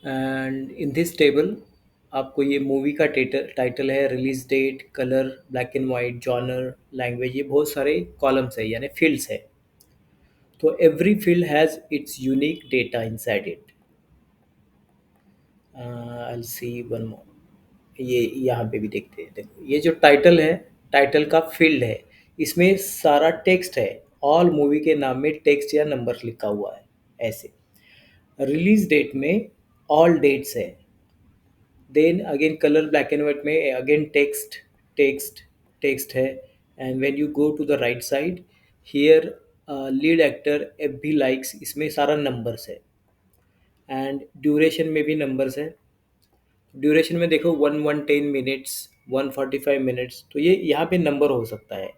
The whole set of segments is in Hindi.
एंड इन दिस टेबल आपको ये मूवी का टाइटल है, release date, colour, black and white, genre, language, ये बहुत सारे कॉलम्स है यानी फील्ड्स है। तो every field has its unique data inside it. I see one more, ये यहाँ पे भी देखते हैं। देखो ये जो टाइटल है, टाइटल का फील्ड है, इसमें सारा टेक्स्ट है। ऑल मूवी के नाम में टेक्स्ट या नंबर लिखा हुआ है ऐसे। रिलीज डेट में ऑल डेट्स है। Then again colour black and white में अगेन टेक्स्ट, टेक्स्ट, टेक्स्ट है। And when you go to the right side, here lead actor F B likes, इसमें सारा नंबर्स है। एंड ड्यूरेशन में भी नंबर्स है। ड्यूरेशन में देखो 110 मिनट्स, 145 मिनट्स, तो ये यहाँ पे नंबर हो सकता है।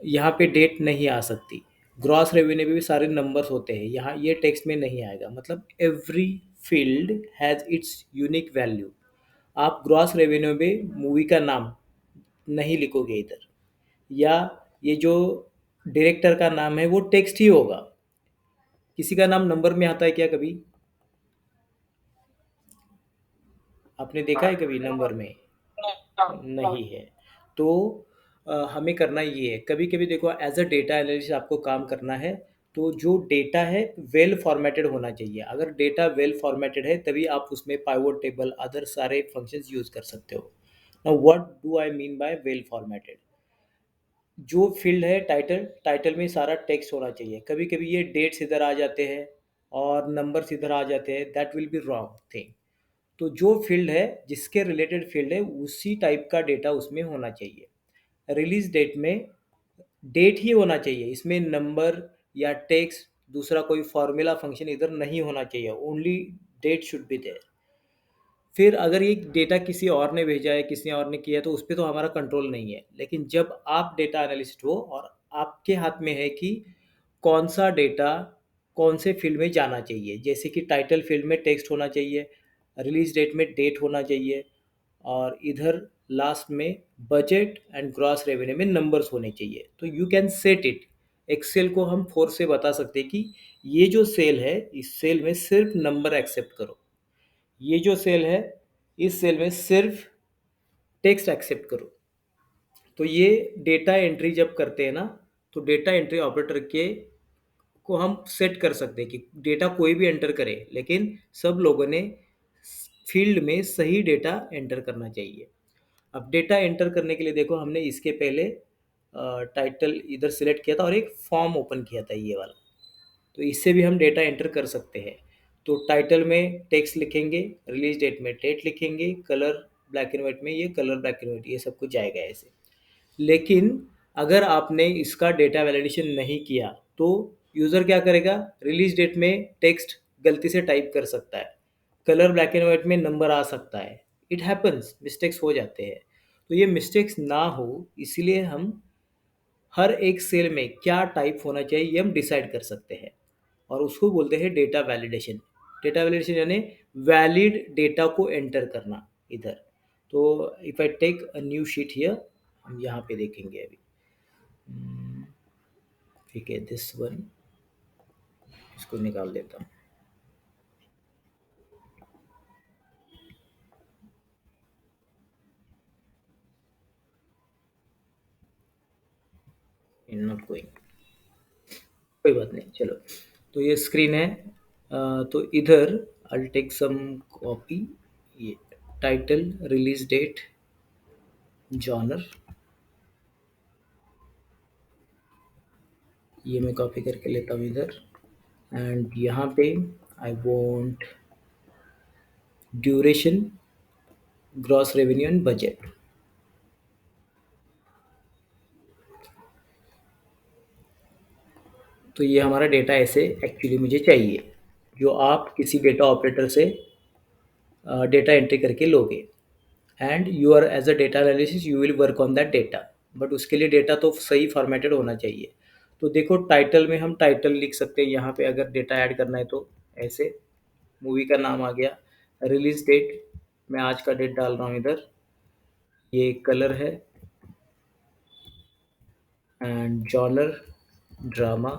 यहाँ पे डेट नहीं आ सकती। ग्रॉस रेवेन्यू में भी सारे नंबर्स होते हैं, यहाँ ये टेक्स्ट में नहीं आएगा। मतलब every field has its unique value. आप ग्रॉस रेवेन्यू में मूवी का नाम नहीं लिखोगे इधर, या ये जो डायरेक्टर का नाम है वो टेक्स्ट ही होगा। किसी का नाम नंबर में आता है क्या कभी? आपने देखा है कभी नंबर में? नहीं है। तो हमें करना ये है, कभी कभी देखो एज अ डेटा एनालिस्ट आपको काम करना है। तो जो डेटा है वेल फॉर्मेटेड होना चाहिए। अगर डेटा वेल फॉर्मेटेड है तभी आप उसमें पाइवोट टेबल अदर सारे फंक्शंस यूज कर सकते हो। Now what do I mean by well formatted? जो फील्ड है टाइटल, टाइटल में सारा टेक्स्ट होना चाहिए। कभी कभी ये डेट्स इधर आ जाते हैं और नंबर्स इधर आ जाते हैं, that will be wrong thing. तो जो फील्ड है, जिसके रिलेटेड फील्ड है, उसी टाइप का डेटा उसमें होना चाहिए। रिलीज डेट में डेट ही होना चाहिए, इसमें नंबर या टेक्स्ट दूसरा कोई फॉर्मूला फंक्शन इधर नहीं होना चाहिए, only date should be there. फिर अगर ये डेटा किसी और ने भेजा है, किसी और ने किया है, तो उस पर तो हमारा कंट्रोल नहीं है। लेकिन जब आप डेटा एनालिस्ट हो और आपके हाथ में है कि कौन सा डेटा कौन से फील्ड में जाना चाहिए, जैसे कि टाइटल फील्ड में टेक्स्ट होना चाहिए, रिलीज डेट में डेट होना चाहिए, और इधर लास्ट में बजट एंड ग्रॉस रेवेन्यू में नंबर्स होने चाहिए, तो you can set it. Excel को हम फोर्स से बता सकते हैं कि ये जो सेल है, इस सेल में सिर्फ नंबर एक्सेप्ट करो। ये जो सेल है, इस सेल में सिर्फ टेक्स्ट एक्सेप्ट करो। तो ये डेटा एंट्री जब करते हैं ना, तो डेटा एंट्री ऑपरेटर के को हम सेट कर सकते हैं कि डेटा कोई भी एंटर करे, लेकिन सब लोगों ने फील्ड में सही डेटा एंटर करना चाहिए। अब डेटा एंटर करने के लिए देखो, हमने इसके पहले टाइटल इधर सिलेक्ट किया था और एक फॉर्म ओपन किया था ये वाला। तो इससे भी हम डेटा एंटर कर सकते हैं। तो टाइटल में टेक्स्ट लिखेंगे, रिलीज डेट में डेट लिखेंगे, कलर ब्लैक एंड वाइट में ये कलर ब्लैक एंड वाइट, ये सब कुछ जाएगा ऐसे। लेकिन अगर आपने इसका डेटा वैलिडेशन नहीं किया, तो यूज़र क्या करेगा? रिलीज डेट में टेक्स्ट गलती से टाइप कर सकता है, कलर ब्लैक एंड वाइट में नंबर आ सकता है। इट हैपन्स, मिस्टेक्स हो जाते हैं। तो ये मिस्टेक्स ना हो, इसीलिए हम हर एक सेल में क्या टाइप होना चाहिए ये हम डिसाइड कर सकते हैं, और उसको बोलते हैं डेटा वैलिडेशन। डेटा वैलिडेशन यानी वैलिड डेटा को एंटर करना इधर। तो if I take a new sheet here, हम यहाँ पे देखेंगे अभी। हम्म, ठीक है, दिस वन, इसको निकाल देता हूँ। इन नॉट गोइंग, कोई बात नहीं, चलो। तो ये स्क्रीन है। तो इधर आई टेक सम कॉपी। ये टाइटल, रिलीज डेट, जॉनर, ये मैं कॉपी करके लेता हूँ इधर। एंड यहाँ पे I want duration, gross revenue and budget. तो ये हमारा डेटा ऐसे एक्चुअली मुझे चाहिए, जो आप किसी डेटा ऑपरेटर से डेटा एंट्री करके लोगे। And you are as a data analysis you will work on that data. But उसके लिए डेटा तो सही फॉर्मेटेड होना चाहिए। तो देखो टाइटल में हम टाइटल लिख सकते हैं, यहाँ पे अगर डेटा ऐड करना है तो ऐसे, मूवी का नाम आ गया। रिलीज डेट, मैं आज का डेट डाल रहा हूँ इधर। ये कलर है। And genre, drama,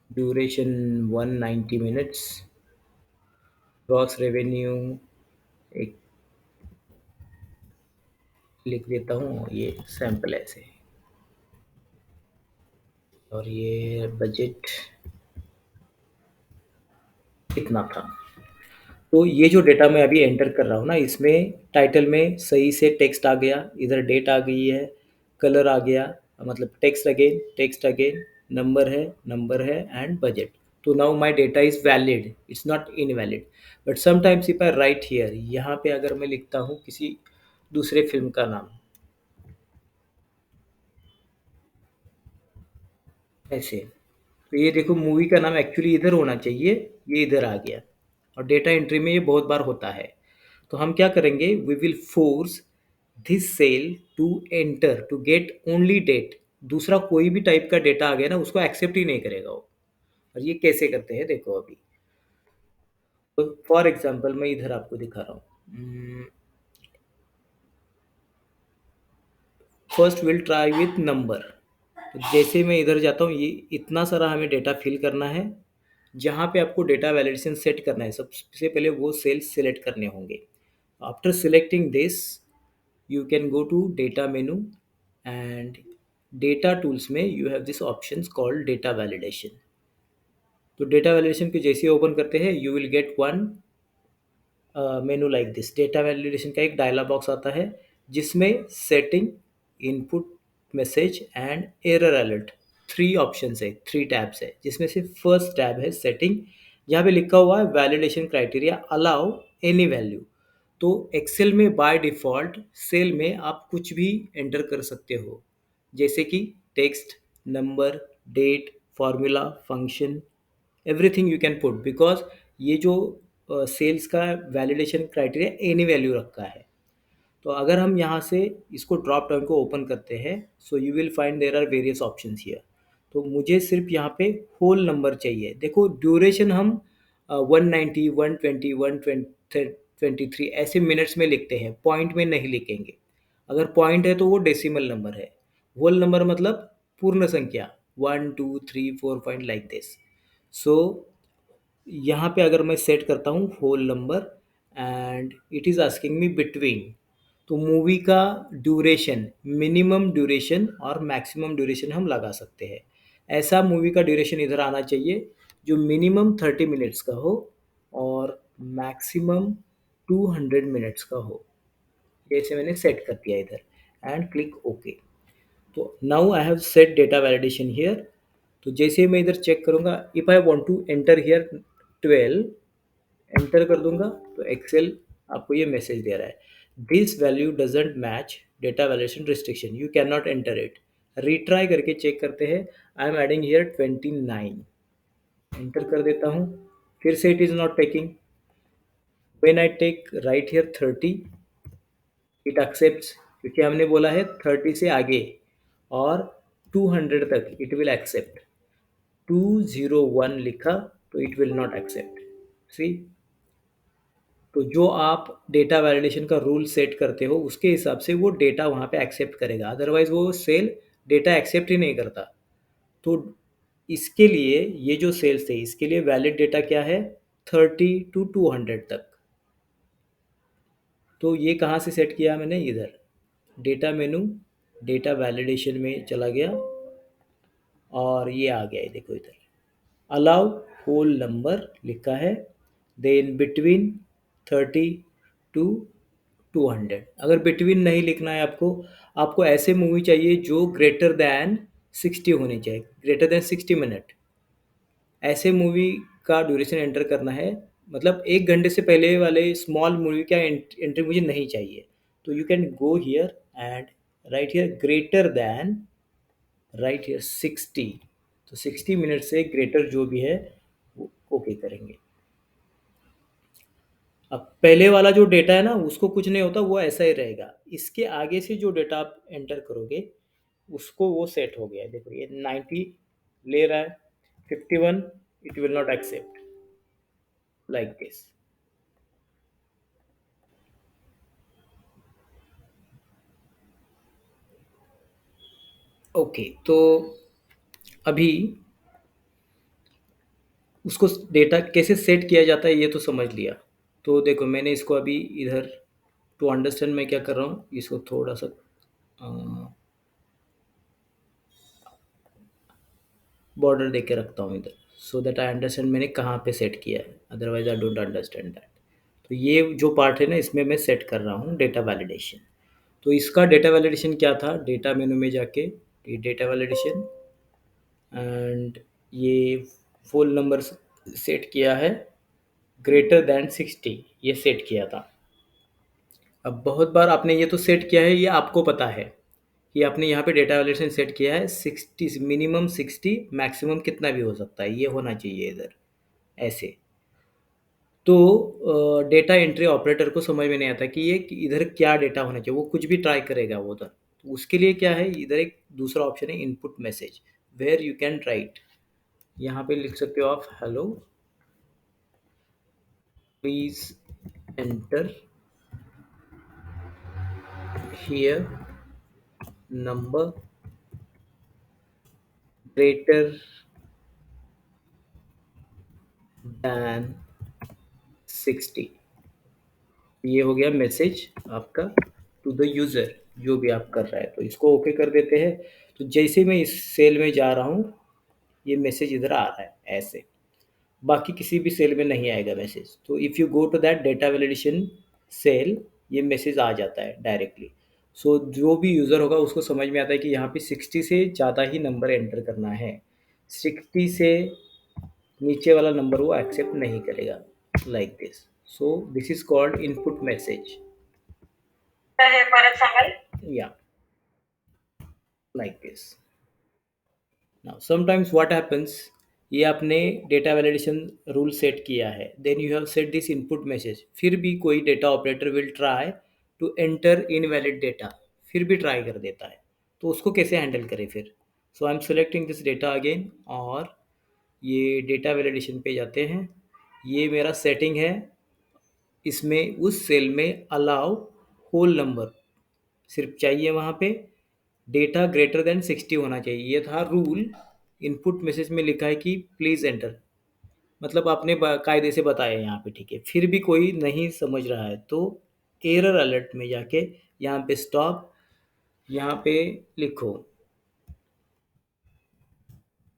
duration 190 minutes, gross revenue एक लिख देता हूँ, ये सैंपल ऐसे, और ये बजट इतना था। तो ये जो डेटा मैं अभी एंटर कर रहा हूँ ना, इसमें टाइटल में सही से टेक्स्ट आ गया, इधर डेट आ गई है, कलर आ गया, मतलब टेक्स्ट अगेन, नंबर है एंड बजट। तो now my data is valid, it's not invalid. But sometimes if I right here, यहाँ पे अगर मैं लिखता हूँ किसी दूसरे फिल्म का नाम ऐसे, तो ये देखो मूवी का नाम एक्चुअली इधर होना चाहिए, ये इधर आ गया। और डेटा एंट्री में ये बहुत बार होता है। तो हम क्या करेंगे, we will force this cell to enter to get only date. दूसरा कोई भी टाइप का डेटा आ गया ना, उसको एक्सेप्ट ही नहीं करेगा वो। और ये कैसे करते हैं देखो अभी। तो फॉर एग्जांपल मैं इधर आपको दिखा रहा हूँ। First will try with number. तो जैसे मैं इधर जाता हूँ, ये इतना सारा हमें डेटा फिल करना है। जहाँ पे आपको डेटा वैलिडेशन सेट करना है, सबसे पहले वो सेल्स सिलेक्ट करने होंगे। After selecting this, you can go to data menu, and data tools में you have this options called data validation। तो डेटा वैलिडेशन को जैसे ओपन करते हैं, you will get one menu like this. Data validation का एक डायलॉग बॉक्स आता है, जिसमें setting, input, message and error alert, three option है, थ्री टैब्स है, जिसमें से फर्स्ट टैब है सेटिंग, जहाँ पे लिखा हुआ है validation criteria allow any value. तो एक्सेल में बाय डिफ़ॉल्ट सेल में आप कुछ भी एंटर कर सकते हो, जैसे कि text, number, date, formula, function, everything you can put, because ये जो सेल्स का वैलिडेशन क्राइटेरिया एनी वैल्यू रखा है। तो अगर हम यहाँ से इसको ड्रॉप डाउन को ओपन करते हैं, so you will find there are various options here. तो मुझे सिर्फ यहाँ पे होल नंबर चाहिए। देखो ड्यूरेशन हम 190, 120, 123 ऐसे मिनट्स में लिखते हैं, पॉइंट में नहीं लिखेंगे। अगर पॉइंट है तो वो डेसिमल नंबर है, होल नंबर मतलब पूर्ण संख्या, 1 2 3 4 लाइक दिस। सो यहाँ पे अगर मैं सेट करता हूँ whole number, and it is asking me between, तो मूवी का ड्यूरेशन, मिनिमम ड्यूरेशन और मैक्सिमम ड्यूरेशन हम लगा सकते हैं। ऐसा मूवी का ड्यूरेशन इधर आना चाहिए जो मिनिमम 30 मिनट्स का हो और मैक्सिमम 200 मिनट्स का हो। जैसे मैंने सेट कर दिया इधर, एंड क्लिक ओके। तो now I have set data validation here. तो जैसे ही मैं इधर चेक करूँगा, if I want to enter here 12, enter कर दूंगा, तो एक्सेल आपको ये मैसेज दे रहा है, this value doesn't match data validation restriction, you can not enter it. Retry करके चेक करते हैं, I am adding here 29, enter कर देता हूँ, फिर से it is not taking. When I take right here 30, it accepts, क्योंकि हमने बोला है 30 से आगे और 200 तक इट विल एक्सेप्ट। 201 लिखा तो इट विल नॉट एक्सेप्ट। सी, तो जो आप डेटा वैलिडेशन का रूल सेट करते हो, उसके हिसाब से वो डेटा वहाँ पे एक्सेप्ट करेगा, अदरवाइज वो सेल डेटा एक्सेप्ट ही नहीं करता। तो इसके लिए ये जो सेल्स थे, इसके लिए वैलिड डेटा क्या है, 30 to 200 तक। तो ये कहाँ से सेट किया मैंने, इधर डेटा मेनू, डेटा वैलिडेशन में चला गया, और ये आ गया है देखो इधर, अलाउ होल नंबर लिखा है, देन बिटवीन 30 to 200। अगर बिटवीन नहीं लिखना है आपको, आपको ऐसे मूवी चाहिए जो ग्रेटर दैन 60 होनी चाहिए, ग्रेटर दैन 60 मिनट। ऐसे मूवी का ड्यूरेशन एंटर करना है, मतलब 1 घंटे से पहले वाले स्मॉल मूवी का एंट्री मुझे नहीं चाहिए। तो you can go here and right here greater than, right here 60। तो 60 मिनट से ग्रेटर जो भी है वो ओके करेंगे। अब पहले वाला जो डेटा है ना, उसको कुछ नहीं होता, वो ऐसा ही रहेगा। इसके आगे से जो डेटा आप एंटर करोगे, उसको वो सेट हो गया है। देखो ये 90 ले रहा है, 51 it will not accept, like this. Okay, तो अभी उसको डेटा कैसे सेट किया जाता है ये तो समझ लिया। तो देखो मैंने इसको अभी इधर टू अंडरस्टैंड मैं क्या कर रहा हूँ, इसको थोड़ा सा बॉर्डर दे के रखता हूँ इधर, सो दैट आई अंडरस्टैंड मैंने कहाँ पे सेट किया है, otherwise I don't understand that. तो ये जो पार्ट है ना, इसमें मैं सेट कर रहा हूँ डेटा वैलिडेशन। तो इसका डेटा वैलिडेशन क्या था, डेटा मेनू में जाके ये डेटा वैलिडेशन एंड ये फुल नंबर सेट किया है, ग्रेटर दैन 60 ये सेट किया था। अब बहुत बार आपने ये तो सेट किया है, ये आपको पता है कि आपने यहाँ पे डेटा वैलिडेशन सेट किया है 60, मिनिमम 60, मैक्सिमम कितना भी हो सकता है, ये होना चाहिए इधर ऐसे। तो डेटा एंट्री ऑपरेटर को समझ में नहीं आता कि ये कि इधर क्या डेटा होना चाहिए, वो कुछ भी ट्राई करेगा वो उधर। तो उसके लिए क्या है, इधर एक दूसरा ऑप्शन है input message, where you can write, यहाँ पे लिख सकते हो आप, hello please enter here number greater than 60। ये हो गया मैसेज आपका टू द यूज़र, जो भी आप कर रहा है। तो इसको ओके कर देते हैं। तो जैसे मैं इस सेल में जा रहा हूँ, ये मैसेज इधर आ रहा है ऐसे, बाकी किसी भी सेल में नहीं आएगा मैसेज। तो if you go to that data validation cell, ये मैसेज आ जाता है डायरेक्टली। सो जो भी यूज़र होगा उसको समझ में आता है कि यहाँ पे 60 से ज़्यादा ही नंबर एंटर करना है, 60 से नीचे वाला नंबर वो एक्सेप्ट नहीं करेगा, like this. So this is called input message. हे परत सांगाल, या like this. Now sometimes what happens, ये आपने डेटा वैलिडेशन रूल सेट किया है, then you have set this input message, फिर भी कोई data operator will try to enter invalid data, फिर भी ट्राई कर देता है। तो उसको कैसे हैंडल करें फिर। So I am selecting this data again, और ये डेटा वैलिडेशन पे जाते हैं। ये मेरा सेटिंग है, इसमें उस सेल में अलाउ होल नंबर सिर्फ चाहिए, वहाँ पे डेटा ग्रेटर देन 60 होना चाहिए, ये था रूल। इनपुट मैसेज में लिखा है कि प्लीज़ एंटर, मतलब आपने कायदे से बताया यहाँ पे, ठीक है। फिर भी कोई नहीं समझ रहा है तो एरर अलर्ट में जाके यहाँ पे स्टॉप, यहाँ पे लिखो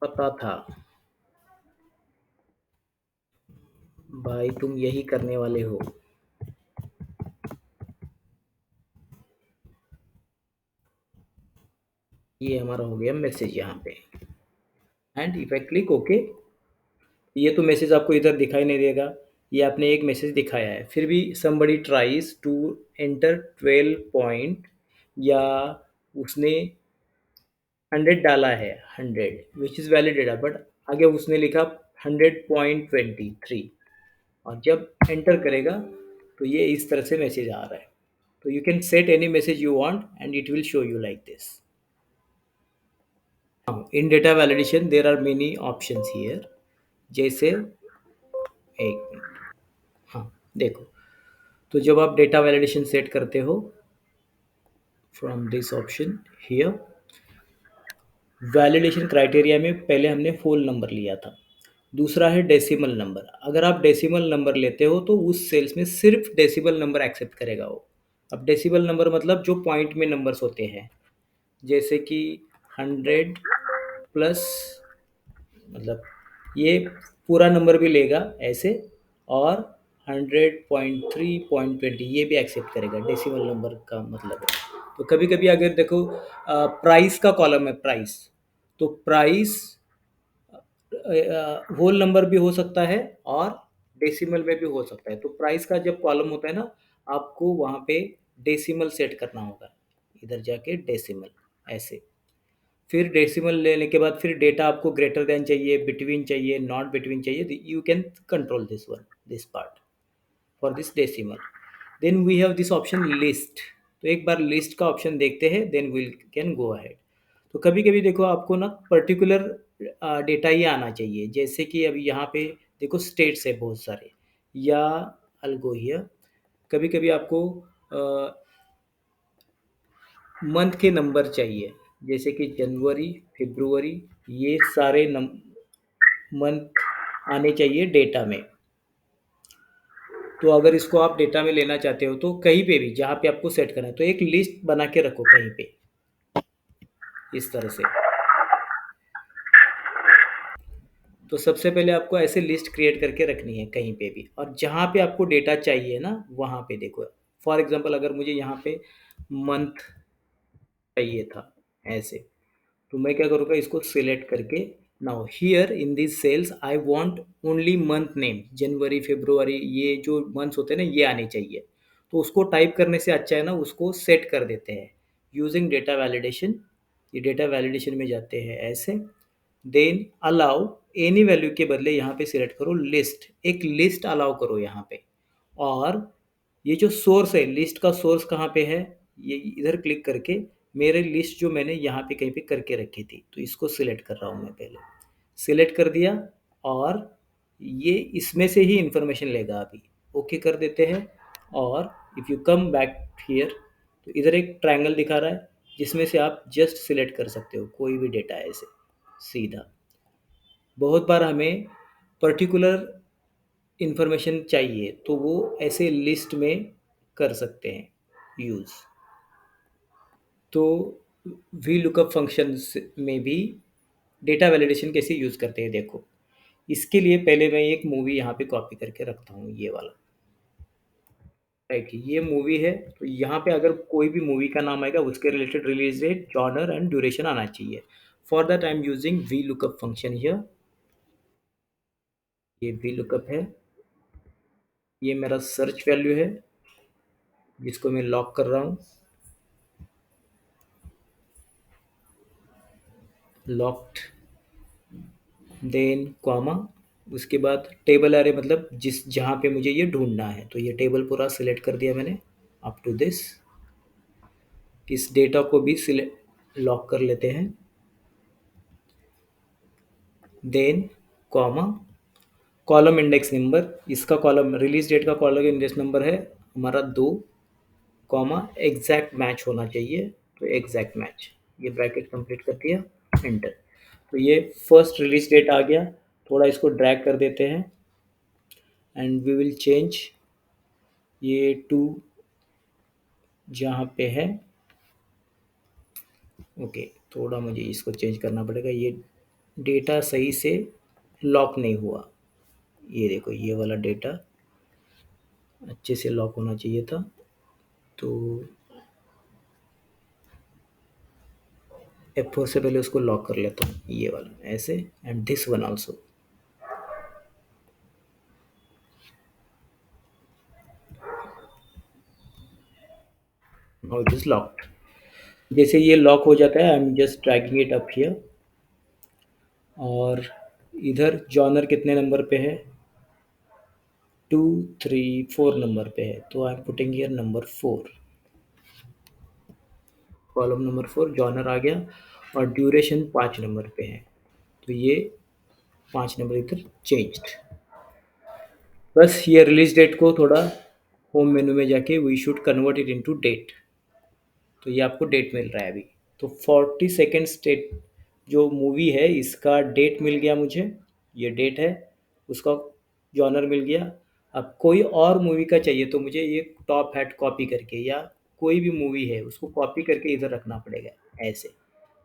पता था भाई तुम यही करने वाले हो। ये हमारा हो गया मैसेज यहाँ पे, and if I click okay, ये तो मैसेज आपको इधर दिखाई नहीं देगा, ये आपने एक मैसेज दिखाया है। फिर भी somebody tries to enter 12 point, या उसने 100 डाला है, 100 which is valid data, but आगे उसने लिखा 100.23, और जब एंटर करेगा तो ये इस तरह से मैसेज आ रहा है। तो you can set any message you want and it will show you like this. In data validation there are many options here, जैसे एक मिनट, हाँ देखो, तो जब आप डेटा वैलिडेशन सेट करते हो, from this option here, validation criteria में पहले हमने फुल नंबर लिया था, दूसरा है डेसिमल नंबर। अगर आप डेसिमल नंबर लेते हो तो उस सेल्स में सिर्फ डेसिमल नंबर एक्सेप्ट करेगा वो। अब डेसिमल नंबर मतलब जो पॉइंट में नंबर्स होते हैं, जैसे कि 100 प्लस, मतलब ये पूरा नंबर भी लेगा ऐसे, और 100.3.20 ये भी एक्सेप्ट करेगा, डेसिमल नंबर का मतलब है। तो कभी कभी अगर देखो प्राइस का कॉलम है, प्राइस, तो प्राइस होल नंबर भी हो सकता है और डेसिमल में भी हो सकता है। तो प्राइस का जब कॉलम होता है ना, आपको वहाँ पे डेसिमल सेट करना होगा, इधर जाके डेसिमल ऐसे। फिर डेसिमल लेने के बाद फिर डेटा आपको ग्रेटर देन चाहिए, बिटवीन चाहिए, नॉट बिटवीन चाहिए, you can control this one, this part for this decimal. Then we have this option list, तो एक बार लिस्ट का ऑप्शन देखते हैं, then we can go ahead. तो कभी कभी देखो आपको ना पर्टिकुलर डेटा ही आना चाहिए, जैसे कि अभी यहाँ पे देखो स्टेट्स है बहुत सारे, या अल्गो हियर, कभी कभी आपको मंथ के नंबर चाहिए, जैसे कि जनवरी, फरवरी, ये सारे मंथ आने चाहिए डेटा में। तो अगर इसको आप डेटा में लेना चाहते हो तो कहीं पे भी जहाँ पे आपको सेट करना है तो एक लिस्ट बना के रखो कहीं पे, इस तरह से। तो सबसे पहले आपको ऐसे लिस्ट क्रिएट करके रखनी है कहीं पे भी, और जहाँ पे आपको डेटा चाहिए ना वहाँ पे देखो। फॉर एग्जांपल अगर मुझे यहाँ पे मंथ चाहिए था ऐसे, तो मैं क्या करूँगा, इसको सिलेक्ट करके now here in this cells I want only month name, January February, ये जो मंथ्स होते हैं ना ये आने चाहिए। तो उसको टाइप करने से अच्छा है ना उसको सेट कर देते हैं यूजिंग डेटा वैलिडेशन। ये डेटा वैलिडेशन में जाते हैं ऐसे, देन अलाउ एनी वैल्यू के बदले यहाँ पे सिलेक्ट करो लिस्ट, एक लिस्ट अलाउ करो यहाँ पे। और ये जो सोर्स है, लिस्ट का सोर्स कहाँ पे है, ये इधर क्लिक करके मेरे लिस्ट जो मैंने यहाँ पे कहीं पे करके रखी थी, तो इसको सिलेक्ट कर रहा हूँ मैं पहले। सिलेक्ट कर दिया और ये इसमें से ही इंफॉर्मेशन लेगा अभी। ओके कर देते हैं। और if you come back here, तो इधर एक ट्रायंगल दिखा रहा है जिसमें से आप जस्ट सिलेक्ट कर सकते हो कोई भी डेटा ऐसे सीधा। बहुत बार हमें पर्टिकुलर इंफॉर्मेशन चाहिए तो वो ऐसे लिस्ट में कर सकते हैं यूज़। तो वी लुकअप फंक्शंस में भी डेटा वैलिडेशन कैसे यूज़ करते हैं देखो। इसके लिए पहले मैं एक मूवी यहाँ पे कॉपी करके रखता हूँ, ये वाला। राइट, ये मूवी है, तो यहाँ पे अगर कोई भी मूवी का नाम आएगा उसके related release date, genre and duration आना चाहिए। For that I am using V lookup function here. ये वी लुकअप है, ये मेरा सर्च वैल्यू है जिसको मैं लॉक कर रहा हूँ, लॉक्ड। देन कॉमा, उसके बाद टेबल एरे, मतलब जिस जहाँ पे मुझे ये ढूंढना है, तो ये टेबल पूरा सिलेक्ट कर दिया मैंने अप टू दिस। इस डेटा को भी सिलेक्ट लॉक कर लेते हैं। Then comma, column index number, इसका कॉलम रिलीज डेट का कॉलम इंडेक्स नंबर है हमारा 2, कॉमा एग्जैक्ट मैच होना चाहिए, तो एग्जैक्ट मैच, ये ब्रैकेट कंप्लीट कर दिया, एंटर। तो ये फर्स्ट रिलीज डेट आ गया। थोड़ा इसको ड्रैग कर देते हैं एंड वी विल चेंज ये टू जहाँ पे है। ओके, थोड़ा मुझे इसको चेंज करना पड़ेगा, ये डेटा सही से लॉक नहीं हुआ। ये देखो ये वाला डेटा अच्छे से लॉक होना चाहिए था। तो F4 से पहले उसको लॉक कर लेता हूँ, ये वाला ऐसे, and this one also. Now it is locked. जैसे ये लॉक हो जाता है, I am just dragging it up here. और इधर जॉनर कितने नंबर पे है, 2 3 4 नंबर पे है, तो I am putting here number 4, column number 4, genre आ गया। और ड्यूरेशन 5 नंबर पे है, तो ये 5 नंबर इधर चेंज्ड। बस ये रिलीज डेट को थोड़ा होम मेनू में जाके we should convert it into date, तो ये आपको डेट मिल रहा है अभी। तो 42nd स्टेट जो मूवी है इसका डेट मिल गया मुझे, ये डेट है, उसका जॉनर मिल गया। अब कोई और मूवी का चाहिए तो मुझे ये टॉप हैट कॉपी करके, या कोई भी मूवी है उसको कॉपी करके इधर रखना पड़ेगा ऐसे।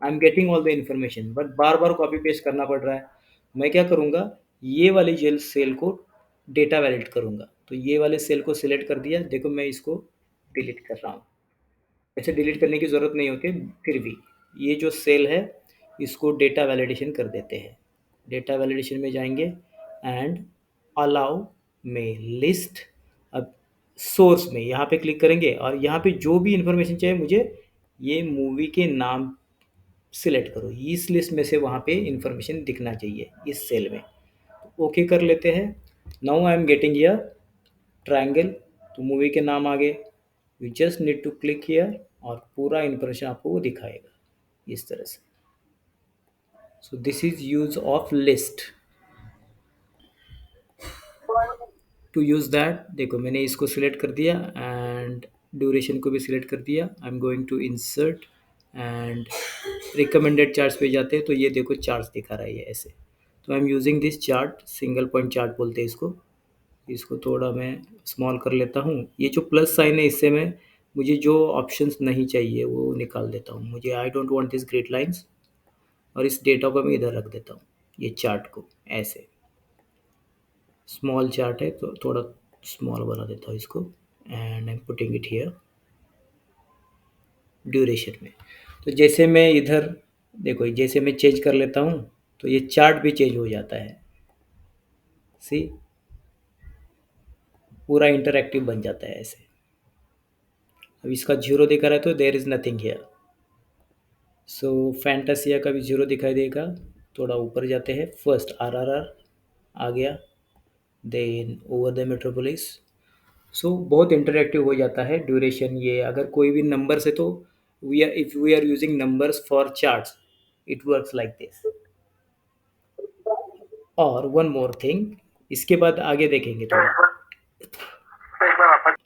आई am getting all the information but bar bar copy paste करना पड़ रहा है। मैं क्या करूँगा, ये वाली जेल सेल को डेटा वैलिड करूँगा, तो ये वाले सेल को सिलेक्ट कर दिया, देखो मैं इसको डिलीट कर रहा हूँ। ऐसे डिलीट करने की ज़रूरत नहीं होती, फिर भी ये जो सेल है इसको डेटा वैलिडेशन कर देते हैं। डेटा वैलिडेशन में जाएंगे एंड अलाउ में लिस्ट। अब सोर्स में यहाँ पे क्लिक करेंगे और यहाँ पे जो भी इंफॉर्मेशन चाहिए मुझे, ये मूवी के नाम सिलेक्ट करो, इस लिस्ट में से वहाँ पे इंफॉर्मेशन दिखना चाहिए इस सेल में। ओके कर लेते हैं। Now I am getting here triangle, तो मूवी के नाम आ गए। You just need to click here और पूरा इंफॉर्मेशन आपको वो दिखाएगा इस तरह से। So this is use of list. To use that देखो मैंने इसको सिलेक्ट कर दिया एंड ड्यूरेशन को भी सिलेक्ट कर दिया। I am going to insert and recommended charts पे जाते हैं, तो ये देखो चार्ट्स दिखा रहा है ये ऐसे। तो I am using this chart, single point chart बोलते हैं इसको। इसको थोड़ा मैं स्मॉल कर लेता हूँ। ये जो प्लस साइन है इससे मैं मुझे जो ऑप्शंस नहीं चाहिए वो निकाल देता हूँ। मुझे I don't want this grid lines और इस डेटा को मैं इधर रख देता हूँ, ये चार्ट को ऐसे। स्मॉल चार्ट है तो थोड़ा स्मॉल बना देता हूँ इसको and I am putting it here duration में। तो जैसे मैं इधर देखो, जैसे मैं चेंज कर लेता हूँ तो ये चार्ट भी चेंज हो जाता है। सी, पूरा इंटरैक्टिव बन जाता है ऐसे। अब इसका जीरो दिखा रहा है तो देयर इज़ नथिंग हियर। सो फैंटासिया का भी जीरो दिखाई देगा। थोड़ा ऊपर जाते हैं, फर्स्ट आरआरआर आ गया, देन ओवर द मेट्रोपोलिस। सो बहुत इंटरैक्टिव हो जाता है ड्यूरेशन। ये अगर कोई भी नंबर्स है तो we are, if we are using numbers for charts, it works like this. और वन मोर थिंग, इसके बाद आगे देखेंगे थोड़ा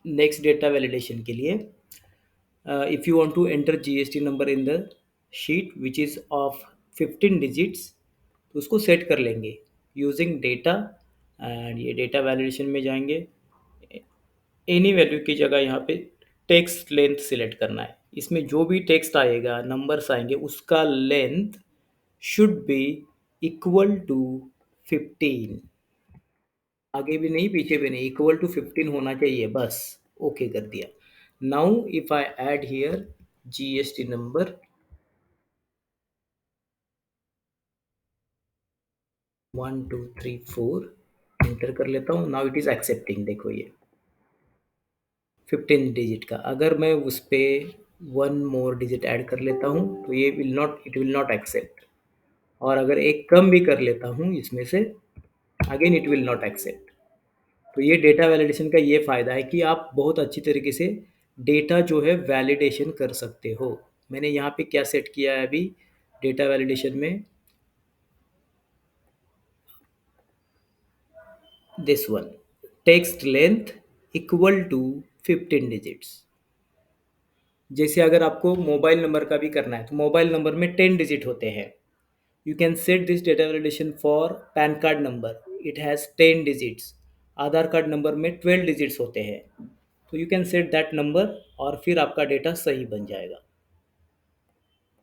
नेक्स्ट डेटा वैलिडेशन के लिए। If you want to enter GST number in the sheet which is of 15 digits, तो उसको सेट कर लेंगे यूजिंग डेटा। एंड ये डेटा वैलिडेशन में जाएंगे, एनी वैल्यू की जगह यहाँ पे टेक्स्ट लेंथ सिलेक्ट करना है। इसमें जो भी टेक्स्ट आएगा, नंबर्स आएंगे, उसका length should be equal to 15। आगे भी नहीं पीछे भी नहीं, इक्वल टू 15 होना चाहिए बस। ओके कर दिया। Now if I add here GST number 1234, enter कर लेता हूँ। Now it is accepting. देखो ये 15 डिजिट का, अगर मैं उस पर वन मोर डिजिट ऐड कर लेता हूँ तो ये will not, it will not accept. और अगर एक कम भी कर लेता हूँ इसमें से, again it will not accept. तो ये डेटा वैलिडेशन का ये फ़ायदा है कि आप बहुत अच्छी तरीके से डेटा जो है वैलिडेशन कर सकते हो। मैंने यहाँ पे क्या सेट किया है अभी डेटा वैलिडेशन में, this one, text length equal to 15 digits. जैसे अगर आपको मोबाइल नंबर का भी करना है तो मोबाइल नंबर में 10 डिजिट होते हैं। You can set this data validation for pan card number, it has 10 digits. Aadhaar card number में 12 डिजिट्स होते हैं। तो you can set that number और फिर आपका डेटा सही बन जाएगा।